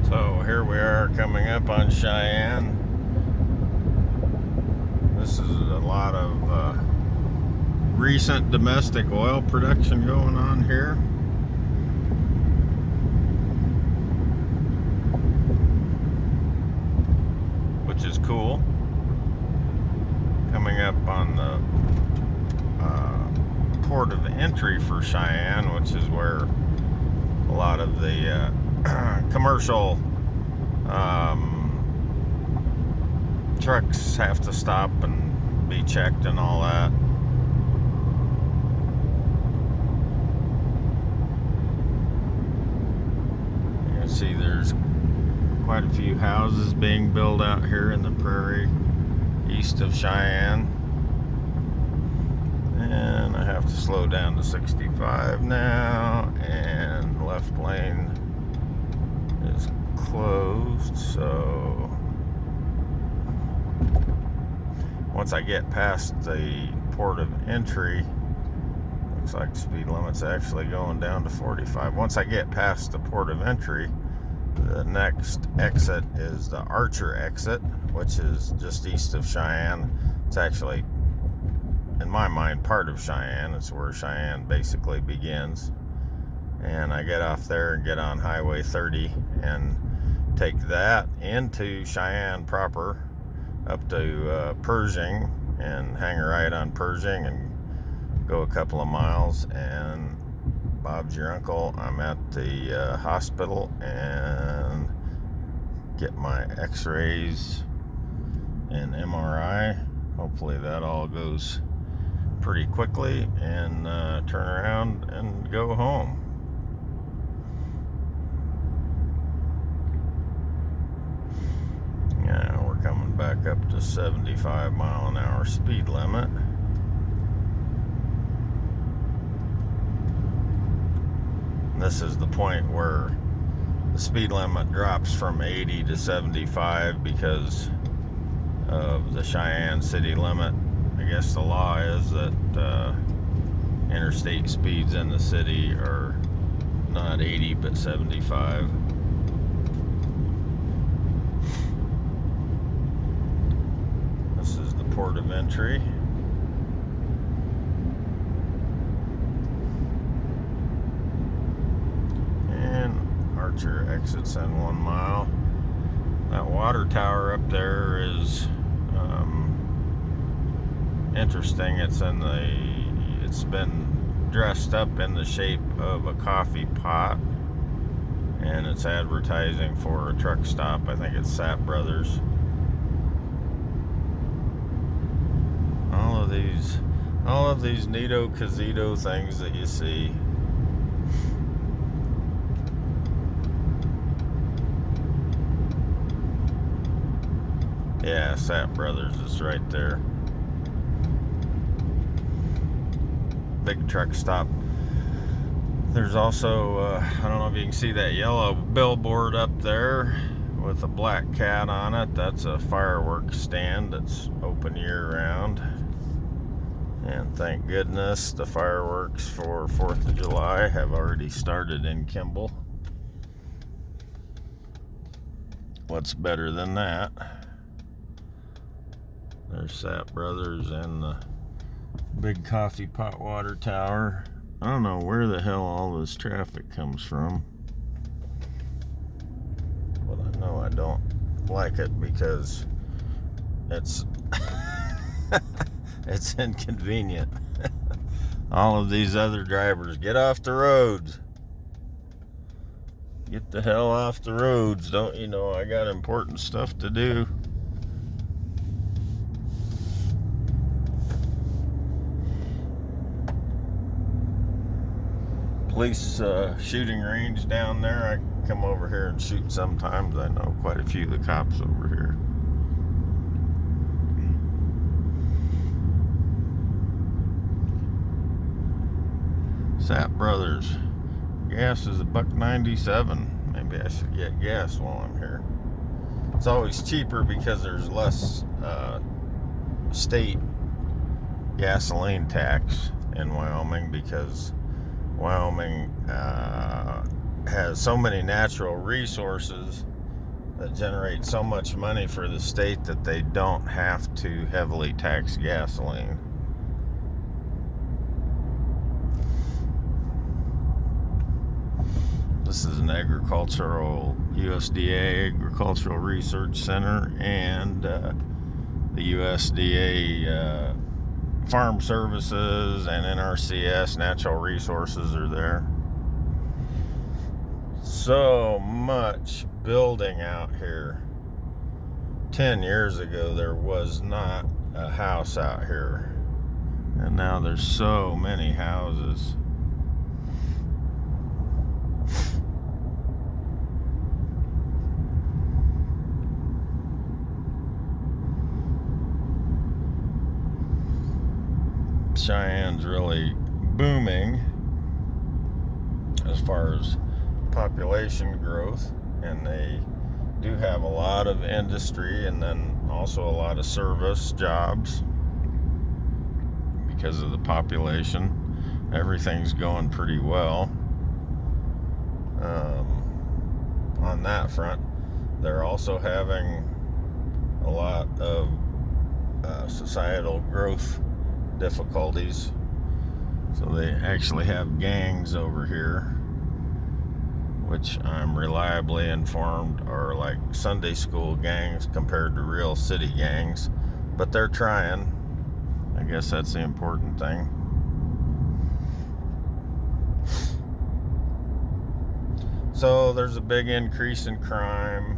So here we are coming up on Cheyenne. This is a lot of recent domestic oil production going on here. Which is cool. Coming up on the port of entry for Cheyenne, which is where a lot of the commercial trucks have to stop and be checked and all that. You can see there's quite a few houses being built out here in the prairie east of Cheyenne. And I have to slow down to 65 now, and left lane is closed, so once I get past the port of entry, looks like the speed limit's actually going down to 45. Once I get past the port of entry, the next exit is the Archer exit, which is just east of Cheyenne. It's actually, in my mind, part of Cheyenne. It's where Cheyenne basically begins. And I get off there and get on Highway 30 and take that into Cheyenne proper up to Pershing, and hang a right on Pershing and go a couple of miles, and Bob's your uncle. I'm at the hospital and get my x-rays and MRI. Hopefully that all goes pretty quickly, and turn around and go home. Yeah, we're coming back up to 75 mile an hour speed limit. This is the point where the speed limit drops from 80 to 75 because of the Cheyenne city limit. I guess the law is that interstate speeds in the city are not 80 but 75. This is the port of entry. And Archer exits in 1 mile. That water tower up there is interesting. It's been dressed up in the shape of a coffee pot, and it's advertising for a truck stop. I think it's Sapp Brothers. All of these neato casito things that you see. Yeah, Sapp Brothers is right there. Big truck stop. There's also, I don't know if you can see that yellow billboard up there with a black cat on it. That's a fireworks stand that's open year round. And thank goodness the fireworks for 4th of July have already started in Kimball. What's better than that? There's Sapp Brothers and the big coffee pot water tower. I don't know where the hell all this traffic comes from, but I know I don't like it because it's it's inconvenient. All of these other drivers, get off the roads. Get the hell off the roads. Don't you know I got important stuff to do? Police shooting range down there. I come over here and shoot sometimes. I know quite a few of the cops over here. Sapp Brothers. Gas is $1.97. Maybe I should get gas while I'm here. It's always cheaper because there's less state gasoline tax in Wyoming, because Wyoming has so many natural resources that generate so much money for the state that they don't have to heavily tax gasoline. This is an USDA Agricultural Research Center, and the USDA Farm Services and NRCS Natural Resources are there. So much building out here. 10 years ago, there was not a house out here. And now there's so many houses. Cheyenne's really booming as far as population growth, and they do have a lot of industry and then also a lot of service jobs because of the population. Everything's going pretty well on that front. They're also having a lot of societal growth difficulties, so they actually have gangs over here, which I'm reliably informed are like Sunday school gangs compared to real city gangs, but they're trying. I guess that's the important thing. So there's a big increase in crime,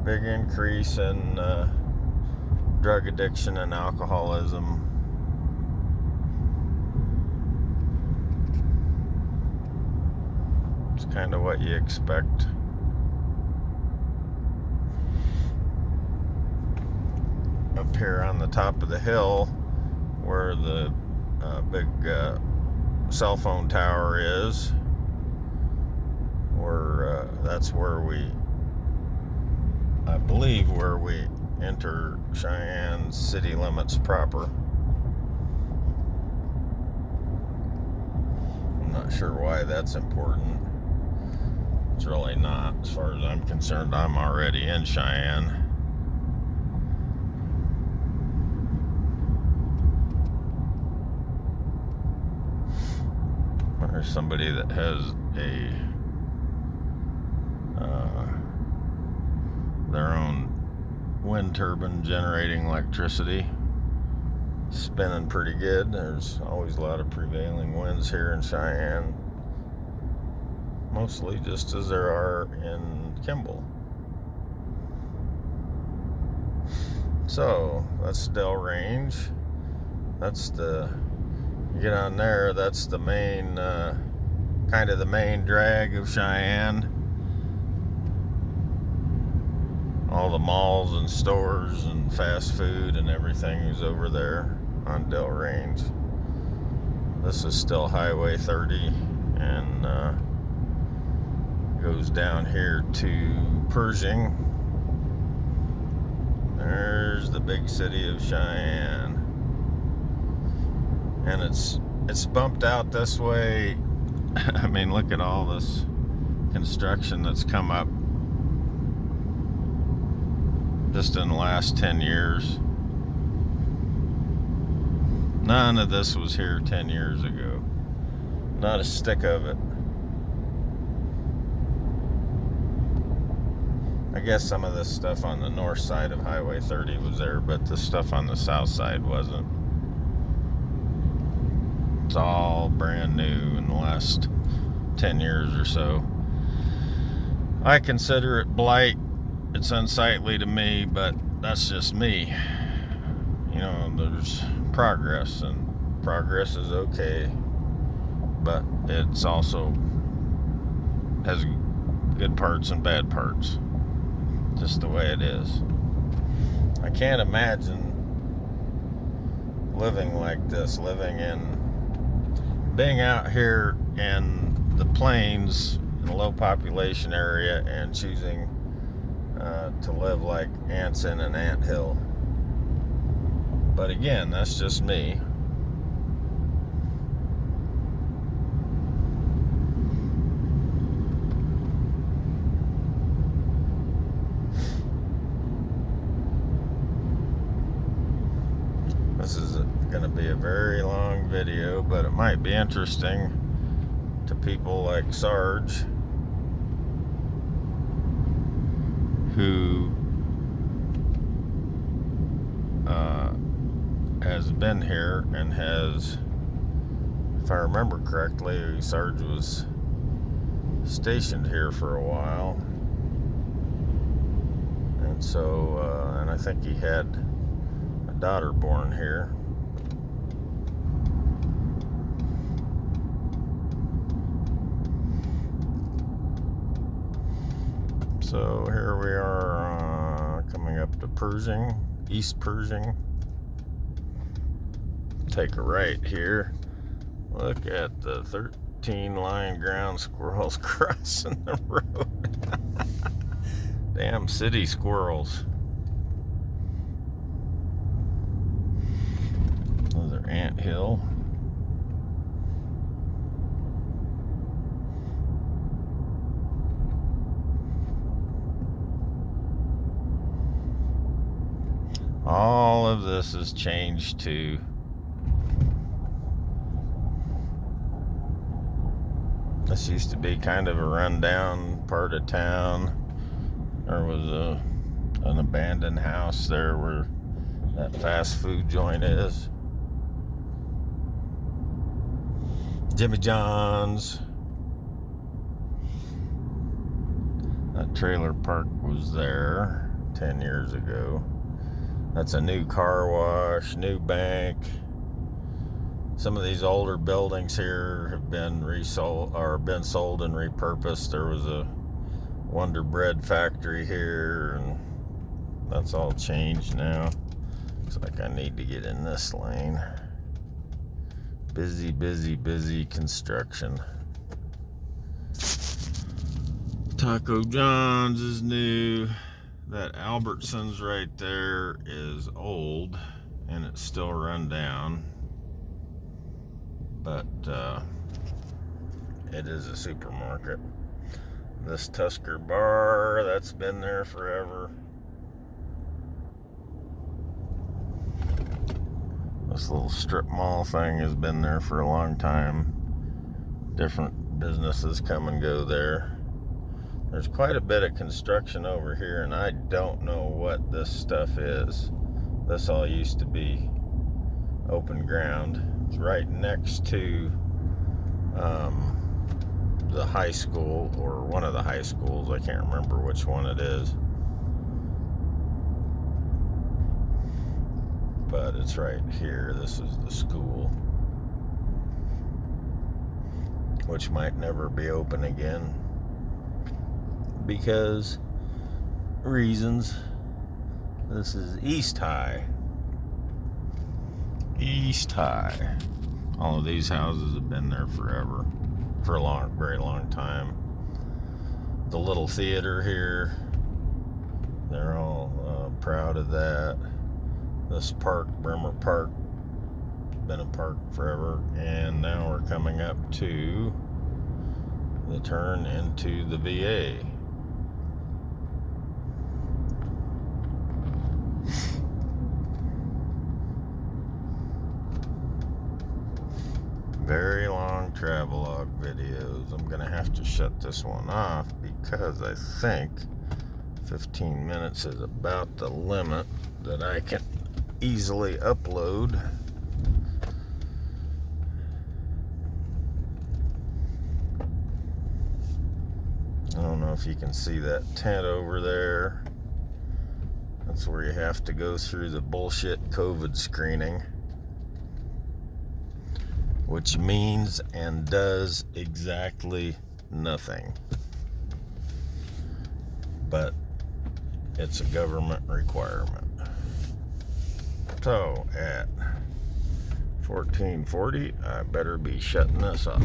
big increase in drug addiction and alcoholism. It's kind of what you expect. Up here on the top of the hill where the big cell phone tower is, that's where I believe where we enter Cheyenne city limits proper. I'm not sure why that's important. It's really not. As far as I'm concerned, I'm already in Cheyenne. There's somebody that has their own wind turbine generating electricity, spinning pretty good. There's always a lot of prevailing winds here in Cheyenne, mostly just as there are in Kimball. So that's Dell Range. That's you get on there, that's the main kind of the main drag of Cheyenne. All the malls and stores and fast food and everything is over there on Dell Range. This is still Highway 30 and goes down here to Pershing. There's the big city of Cheyenne. And it's bumped out this way. I mean, look at all this construction that's come up just in the last 10 years. None of this was here 10 years ago. Not a stick of it. I guess some of this stuff on the north side of Highway 30 was there, but the stuff on the south side wasn't. It's all brand new in the last 10 years or so. I consider it blight. It's unsightly to me, but that's just me. You know, there's progress, and progress is okay, but it's also has good parts and bad parts. Just the way it is. I can't imagine living like this, being out here in the plains in a low population area and choosing to live like ants in an anthill. But again, that's just me. going to be a very long video, but it might be interesting to people like Sarge, who has been here and has, if I remember correctly, Sarge was stationed here for a while, and so and I think he had a daughter born here. So here we are, coming up to Pershing, East Pershing. Take a right here. Look at the 13 lion ground squirrels crossing the road. Damn city squirrels. Those are Ant Hill. All of this has changed to this used to be kind of a rundown part of town. There was an abandoned house there where that fast food joint is. Jimmy John's. That trailer park was there 10 years ago. That's a new car wash, new bank. Some of these older buildings here have been resold or been sold and repurposed. There was a Wonder Bread factory here, and that's all changed now. Looks like I need to get in this lane. Busy, busy, busy construction. Taco John's is new. That Albertsons right there is old and it's still run down, but it is a supermarket. This Tusker Bar, that's been there forever. This little strip mall thing has been there for a long time. Different businesses come and go there. There's quite a bit of construction over here, and I don't know what this stuff is. This all used to be open ground. It's right next to the high school, or one of the high schools. I can't remember which one it is. But it's right here. This is the school, which might never be open again because reasons. This is East High. East High. All of these houses have been there forever, for a long, very long time. The little theater here, they're all proud of that. This park, Bremer Park, been a park forever, and now we're coming up to the turn into the VA. Very long travelogue videos. I'm gonna have to shut this one off because I think 15 minutes is about the limit that I can easily upload. I don't know if you can see that tent over there. That's where you have to go through the bullshit COVID screening, which means and does exactly nothing. But it's a government requirement. So at 14:40, I better be shutting this off.